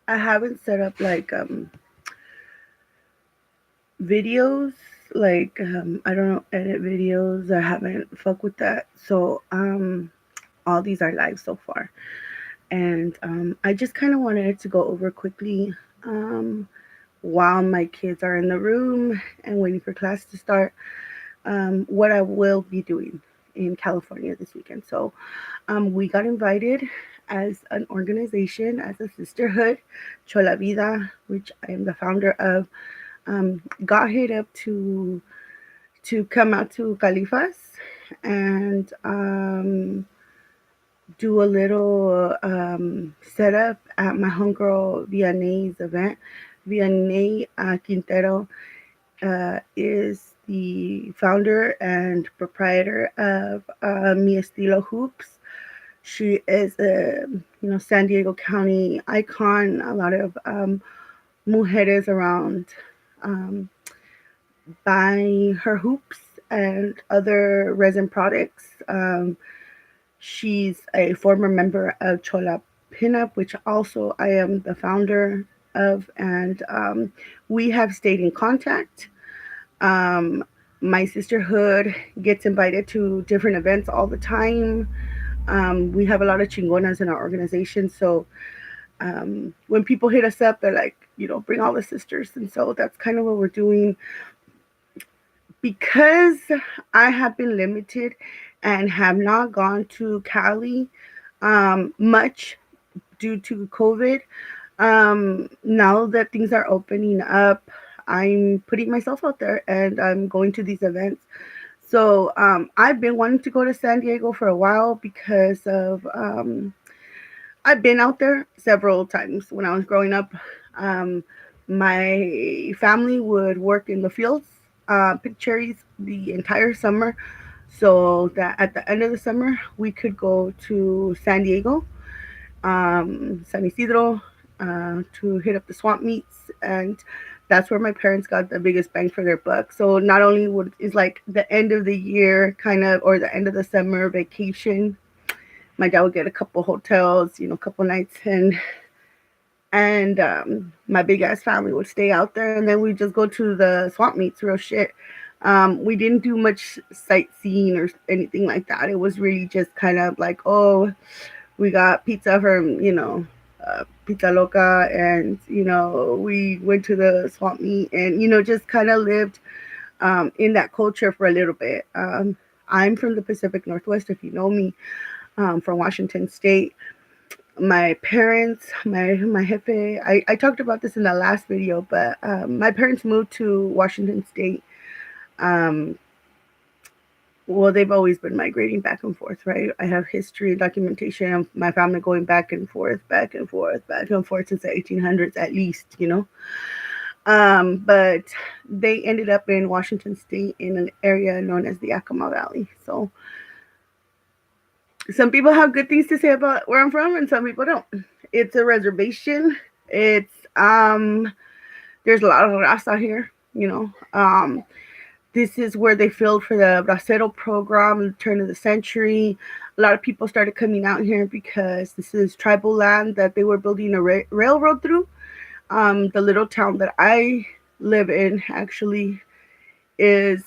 I haven't set up like videos. Like I don't edit videos. I haven't fuck with that. So all these are live so far. And I just kind of wanted to go over quickly um, while my kids are in the room and waiting for class to start, what I will be doing in California this weekend. So we got invited as an organization, as a sisterhood, Chola Vida, which I am the founder of. Got hit up to come out to Califas and do a little setup at my homegirl Vianey's event. Vianey Quintero is the founder and proprietor of Mi Estilo Hoops. She is a San Diego County icon. A lot of mujeres around um, buy her hoops and other resin products. She's a former member of Chola Pinup, which also I am the founder of, and we have stayed in contact. Um, my sisterhood gets invited to different events all the time. We have a lot of chingonas in our organization, so when people hit us up, they're like, bring all the sisters, and so that's kind of what we're doing. Because I have been limited and have not gone to Cali much due to COVID. Now that things are opening up, I'm putting myself out there and I'm going to these events. So I've been wanting to go to San Diego for a while because of I've been out there several times when I was growing up. Um, my family would work in the fields, pick cherries the entire summer, so that at the end of the summer we could go to San Diego, San Isidro, to hit up the swamp meets, and that's where my parents got the biggest bang for their buck. So not only would is like the end of the year kind of or the end of the summer vacation, my dad would get a couple hotels, a couple nights in, and my big ass family would stay out there, and then we just go to the swamp meets, real shit. We didn't do much sightseeing or anything like that. It was really just kind of like, oh, we got pizza from Pizza Loca, and we went to the swamp meet, and just kind of lived in that culture for a little bit. I'm from the Pacific Northwest, if you know me, from Washington State. My parents, my jefe, I talked about this in the last video, but my parents moved to Washington State. Um, well, they've always been migrating back and forth, right? I have history and documentation of my family going back and forth, back and forth, back and forth since the 1800s at least. But they ended up in Washington State in an area known as the Yakima Valley. So some people have good things to say about where I'm from, and some people don't. It's a reservation. It's there's a lot of raza here. This is where they filled for the Bracero program in the turn of the century. A lot of people started coming out here because this is tribal land that they were building a railroad through. The little town that I live in actually is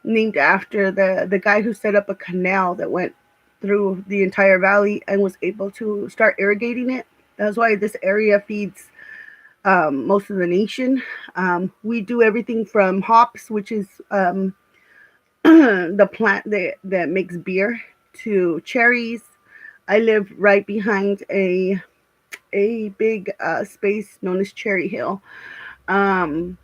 named after the guy who set up a canal that went through the entire valley and was able to start irrigating it. That's why this area feeds most of the nation. We do everything from hops, which is the plant that makes beer, to cherries. I live right behind a big space known as Cherry Hill. Um,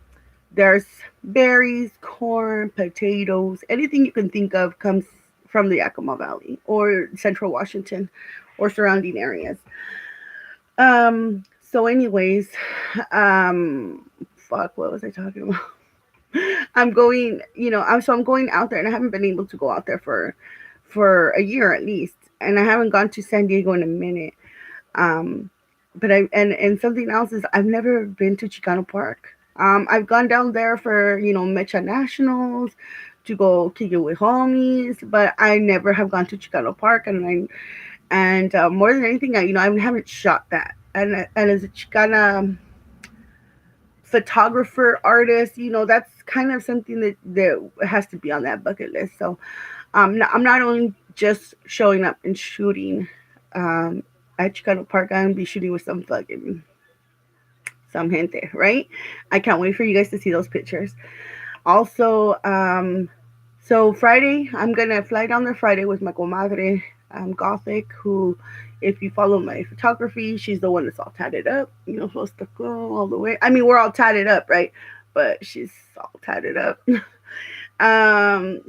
there's berries, corn, potatoes, anything you can think of comes from the Yakima Valley or Central Washington or surrounding areas. So anyways, um fuck, what was I talking about? I'm going, I'm going out there, and I haven't been able to go out there for a year at least, and I haven't gone to San Diego in a minute. Um, but I and something else is I've never been to Chicano Park. I've gone down there for, Mecha Nationals to go kick it with homies, but I never have gone to Chicano Park, and more than anything, I haven't shot that. And as a Chicana photographer, artist, that's kind of something that has to be on that bucket list. So I'm not only just showing up and shooting um, at Chicano Park, I'm gonna be shooting with some gente, right? I can't wait for you guys to see those pictures. Also, so Friday, I'm gonna fly down there Friday with my comadre, Gothic, who, if you follow my photography, she's the one that's all tatted up, supposed to go all the way. I mean, we're all tatted up, right? But she's all tatted up.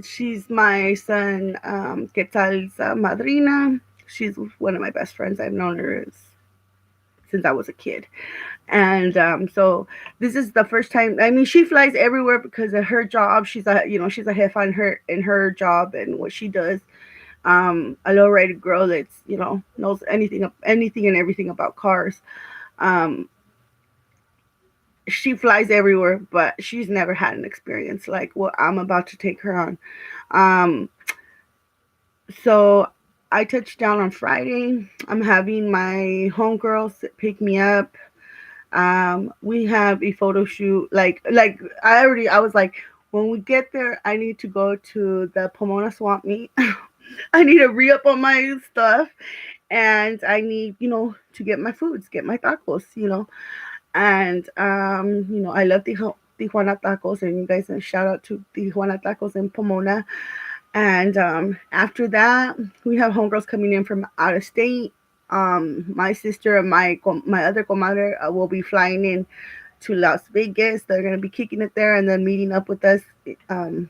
She's my son, Quetzal's madrina. She's one of my best friends. I've known her since I was a kid. And so this is the first time. I mean, she flies everywhere because of her job. She's a jefa in her job and what she does. A low-rated girl that's knows anything and everything about cars. Um, she flies everywhere, but she's never had an experience like what I'm about to take her on. Um, so I touched down on Friday. I'm having my homegirls pick me up. We have a photo shoot. Like I was like, when we get there, I need to go to the Pomona swamp meet. I need to re up on my stuff, and I need to get my foods, get my tacos, and I love Tijuana tacos, and you guys, shout out to Tijuana tacos in Pomona. And after that, we have homegirls coming in from out of state. My sister and my other comadre will be flying in to Las Vegas. They're gonna be kicking it there and then meeting up with us um,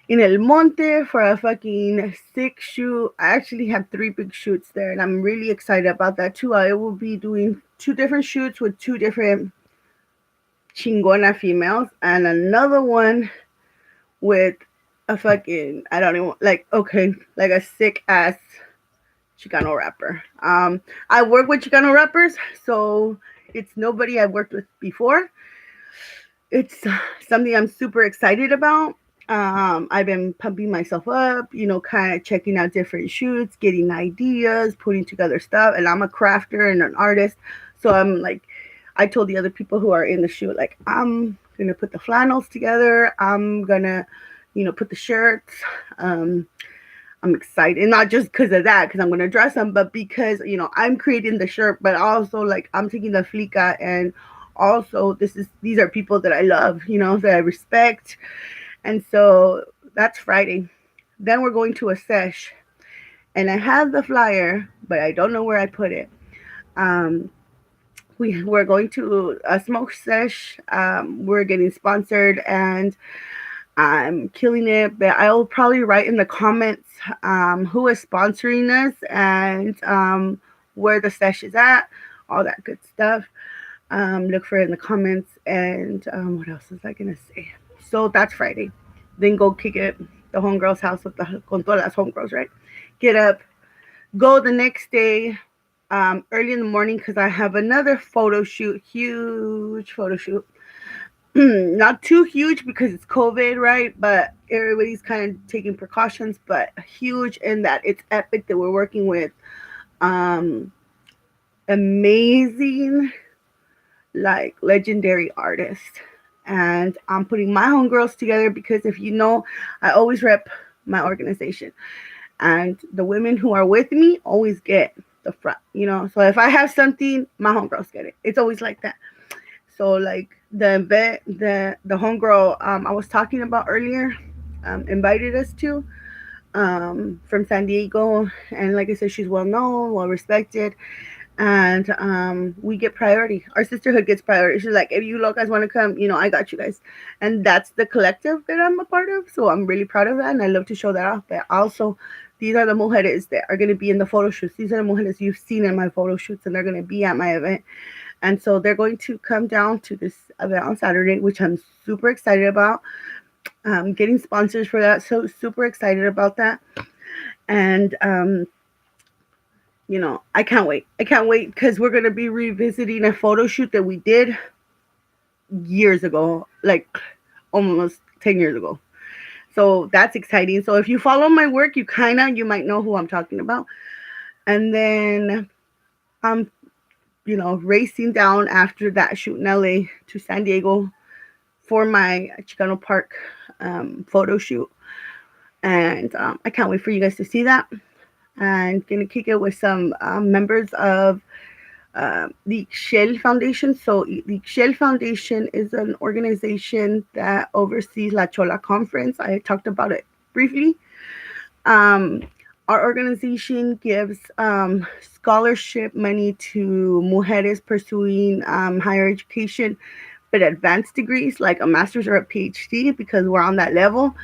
in El Monte for a fucking sick shoot. I actually have three big shoots there, and I'm really excited about that too. I will be doing two different shoots with two different chingona females, and another one with a fucking, I don't even, like, okay, like a sick ass Chicano rapper. I work with Chicano rappers, so it's nobody I've worked with before. It's something I'm super excited about. I've been pumping myself up, kind of checking out different shoots, getting ideas, putting together stuff. And I'm a crafter and an artist. So I'm like, I told the other people who are in the shoot, like, I'm going to put the flannels together. I'm going to, put the shirts. Um, I'm excited, and not just because of that, because I'm gonna dress them, but because I'm creating the shirt, but also like I'm taking the flica, and also these are people that I love, that I respect, and so that's Friday. Then we're going to a sesh, and I have the flyer, but I don't know where I put it. Um, we're going to a smoke sesh. We're getting sponsored, and I'm killing it. But I'll probably write in the comments who is sponsoring us and where the sesh is at, all that good stuff. Look for it in the comments. And what else was I gonna say? So that's Friday. Then go kick it the homegirl's house with the con todas las homegirls, right? Get up, go the next day. Early in the morning because I have another photo shoot, huge photo shoot. Not too huge because it's COVID, right? But everybody's kind of taking precautions, but huge in that it's epic that we're working with um, amazing, like legendary artists. And I'm putting my homegirls together because if you know, I always rep my organization. And the women who are with me always get the front. So if I have something, my homegirls get it. It's always like that. So like the homegirl I was talking about earlier invited us to from San Diego, and like I said, she's well known, well respected, and we get priority. Our sisterhood gets priority. She's like, if you guys want to come, I got you guys, and that's the collective that I'm a part of. So I'm really proud of that, and I love to show that off. But also, these are the mujeres that are going to be in the photo shoots. These are the mujeres you've seen in my photo shoots, and they're going to be at my event. And so they're going to come down to this event on Saturday, which I'm super excited about. Getting sponsors for that, so super excited about that. And I can't wait. I can't wait because we're gonna be revisiting a photo shoot that we did years ago, like almost 10 years ago. So that's exciting. So if you follow my work, you might know who I'm talking about. And then I'm, racing down after that shoot in LA to San Diego for my Chicano Park photo shoot. And I can't wait for you guys to see that. And gonna kick it with some members of the Shell Foundation. So the Shell Foundation is an organization that oversees La Chola Conference. I talked about it briefly. Um, our organization gives scholarship money to mujeres pursuing higher education, but advanced degrees like a master's or a PhD, because we're on that level.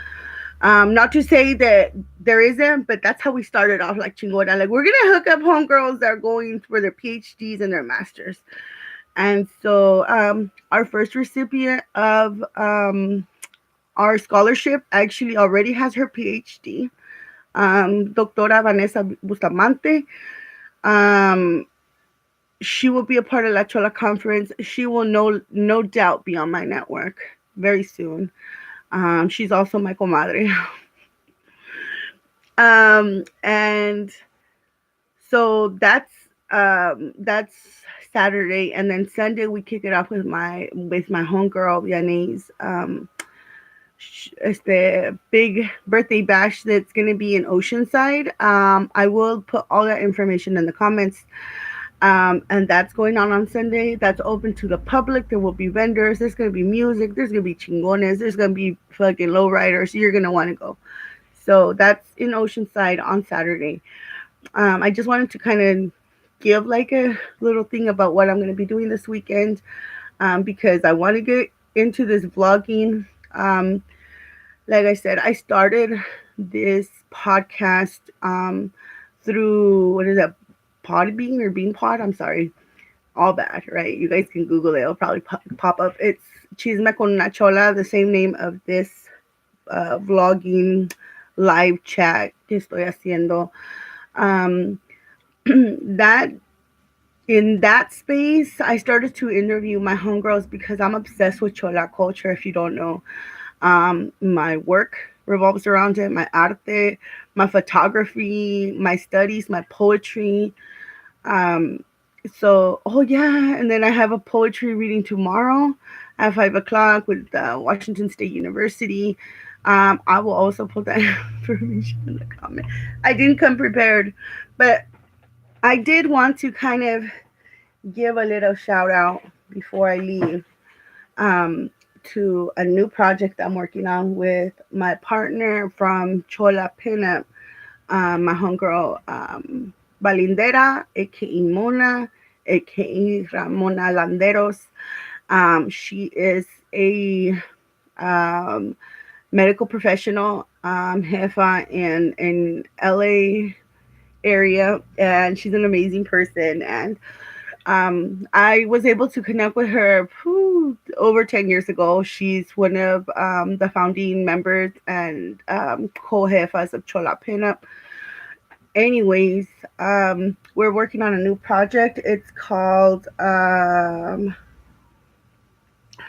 Not to say that there isn't, but that's how we started off, like chingona. Like, we're gonna hook up homegirls that are going for their PhDs and their masters. And so our first recipient of our scholarship actually already has her PhD, Doctora Vanessa Bustamante. Um, she will be a part of La Chola Conference. She will no doubt be on my network very soon. She's also my comadre. And so that's Saturday, and then Sunday we kick it off with my homegirl Vianey's the big birthday bash that's going to be in Oceanside. I will put all that information in the comments. And that's going on Sunday. That's open to the public. There will be vendors. There's going to be music. There's going to be chingones. There's going to be fucking lowriders. You're going to want to go. So that's in Oceanside on Saturday. I just wanted to kind of give like a little thing about what I'm going to be doing this weekend, because I want to get into this vlogging. Like I said, I started this podcast through, what is that, Podbean or Beanpod? I'm sorry. All bad, right? You guys can Google it. It'll probably pop up. It's Chisme con una Chola, the same name of this vlogging live chat que estoy haciendo. Um, that in that space, I started to interview my homegirls because I'm obsessed with Chola culture. If you don't know, my work revolves around it. My arte, my photography, my studies, my poetry. Um, so, oh yeah, and then I have a poetry reading tomorrow at 5 o'clock with Washington State University. I will also put that information in the comment. I didn't come prepared, but I did want to kind of give a little shout out before I leave, to a new project I'm working on with my partner from Chola Pinup, my homegirl, Balindera, aka Mona, aka Ramona Landeros. She is a medical professional, jefa in LA area, and she's an amazing person. And I was able to connect with her over 10 years ago. She's one of the founding members and co-jefas of Chola Pinup. Anyways, we're working on a new project. It's called,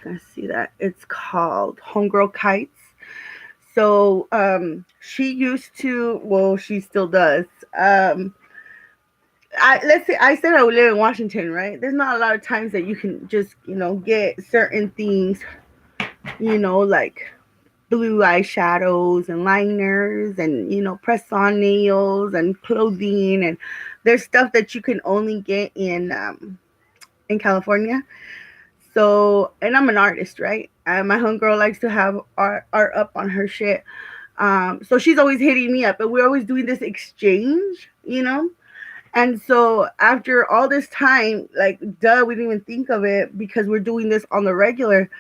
let's see that. It's called Homegirl Kites. So she used to, well, she still does. Let's say I said I would live in Washington, right? There's not a lot of times that you can just, get certain things, like blue eyeshadows and liners and, press on nails and clothing. And there's stuff that you can only get in California. So, and I'm an artist, right? And my homegirl likes to have art up on her shit. So she's always hitting me up, and we're always doing this exchange. And so after all this time, like, duh, we didn't even think of it because we're doing this on the regular.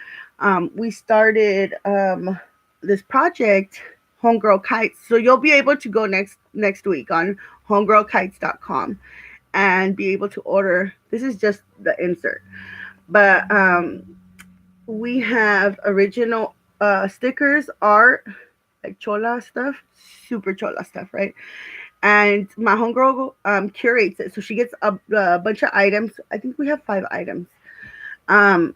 We started this project, Homegirl Kites. So you'll be able to go next week on homegirlkites.com and be able to order. This is just the insert. But we have original stickers, art, like chola stuff, super chola stuff, right? And my homegirl curates it. So she gets a bunch of items. I think we have 5 items. Um,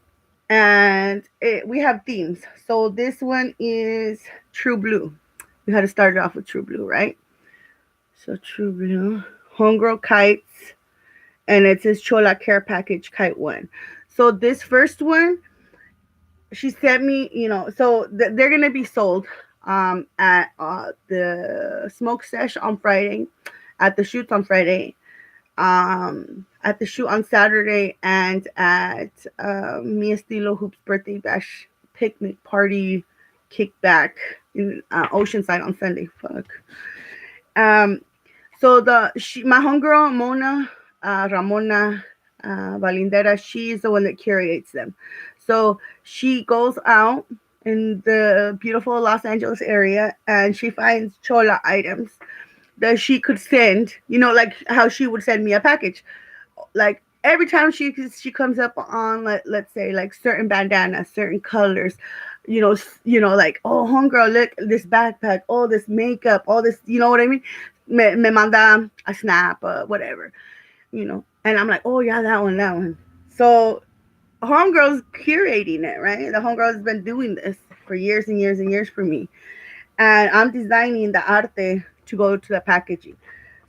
And we have themes. So this one is True Blue. We had to start it off with True Blue, right? So True Blue, Homegirl Kites, and it says Chola Care Package Kite One. So this first one, she sent me, so they're gonna be sold at the Smoke Sesh on Friday, at the shoots on Friday, at the shoot on Saturday, and at Mi Estilo Hoops birthday bash picnic party kickback in Oceanside on Sunday. Fuck. Um, so my homegirl Mona Ramona Valindera, she's the one that curates them. So she goes out in the beautiful Los Angeles area and she finds chola items that she could send. Like how she would send me a package. Like every time she comes up on, let's say, like certain bandanas, certain colors, like, oh homegirl, look this backpack, oh this makeup, all this, you know what I mean? Me manda a snap, whatever, and I'm like, oh yeah, that one. So homegirl's curating it, right? The homegirl has been doing this for years and years and years for me, and I'm designing the arte to go to the packaging.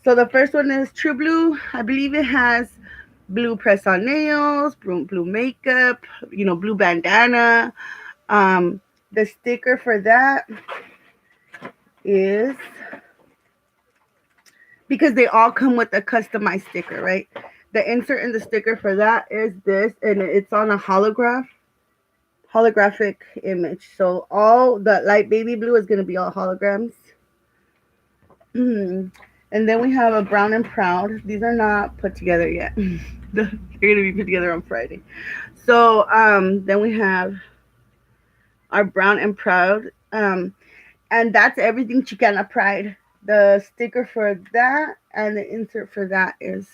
So the first one is True Blue. I believe it has blue press on nails, blue makeup, blue bandana. Um, the sticker for that is, because they all come with a customized sticker, right? The insert in the sticker for that is this, and it's on a holographic image. So all the light baby blue is going to be all holograms. And then we have a brown and proud. These are not put together yet. They're going to be put together on Friday. So then we have our brown and proud. And that's everything Chicana Pride. The sticker for that and the insert for that is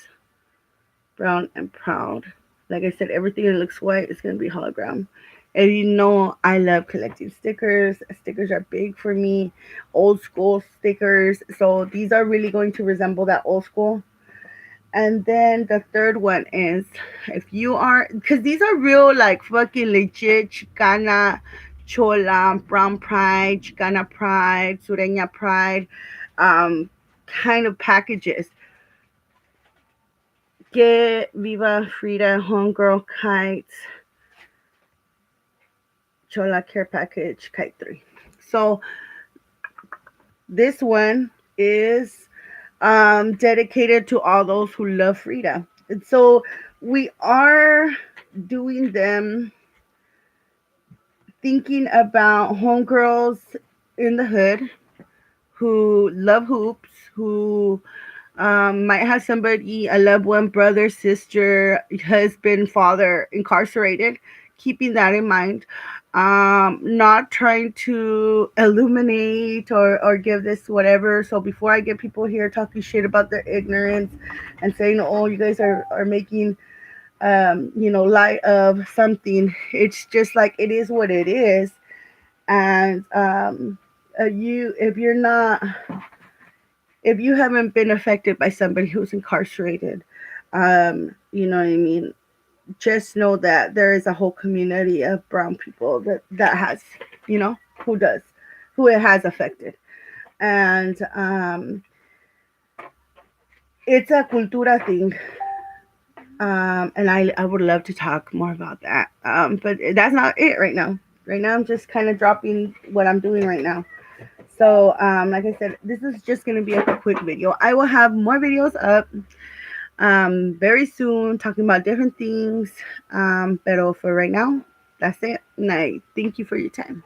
brown and proud. Like I said, everything that looks white is going to be hologram. And I love collecting stickers. Stickers are big for me. Old school stickers. So these are really going to resemble that old school. And then the third one is, if you are, because these are real, like fucking legit Chicana, Chola, Brown Pride, Chicana Pride, Sureña Pride, kind of packages. Get Viva Frida Homegirl Kites Chola Care Package Kite 3. So this one is dedicated to all those who love Frida. And so we are doing them thinking about homegirls in the hood who love hoops, who might have somebody, a loved one, brother, sister, husband, father incarcerated, keeping that in mind. Not trying to illuminate or give this whatever. So before I get people here talking shit about their ignorance and saying, oh, you guys are making, light of something, it's just like, it is what it is. And if you haven't been affected by somebody who's incarcerated, you know what I mean, just know that there is a whole community of brown people that has, who does, who it has affected. And it's a cultura thing. And I would love to talk more about that. But that's not it right now. Right now, I'm just kind of dropping what I'm doing right now. So, like I said, this is just going to be a quick video. I will have more videos up very soon, talking about different things. But for right now, that's it. And I thank you for your time.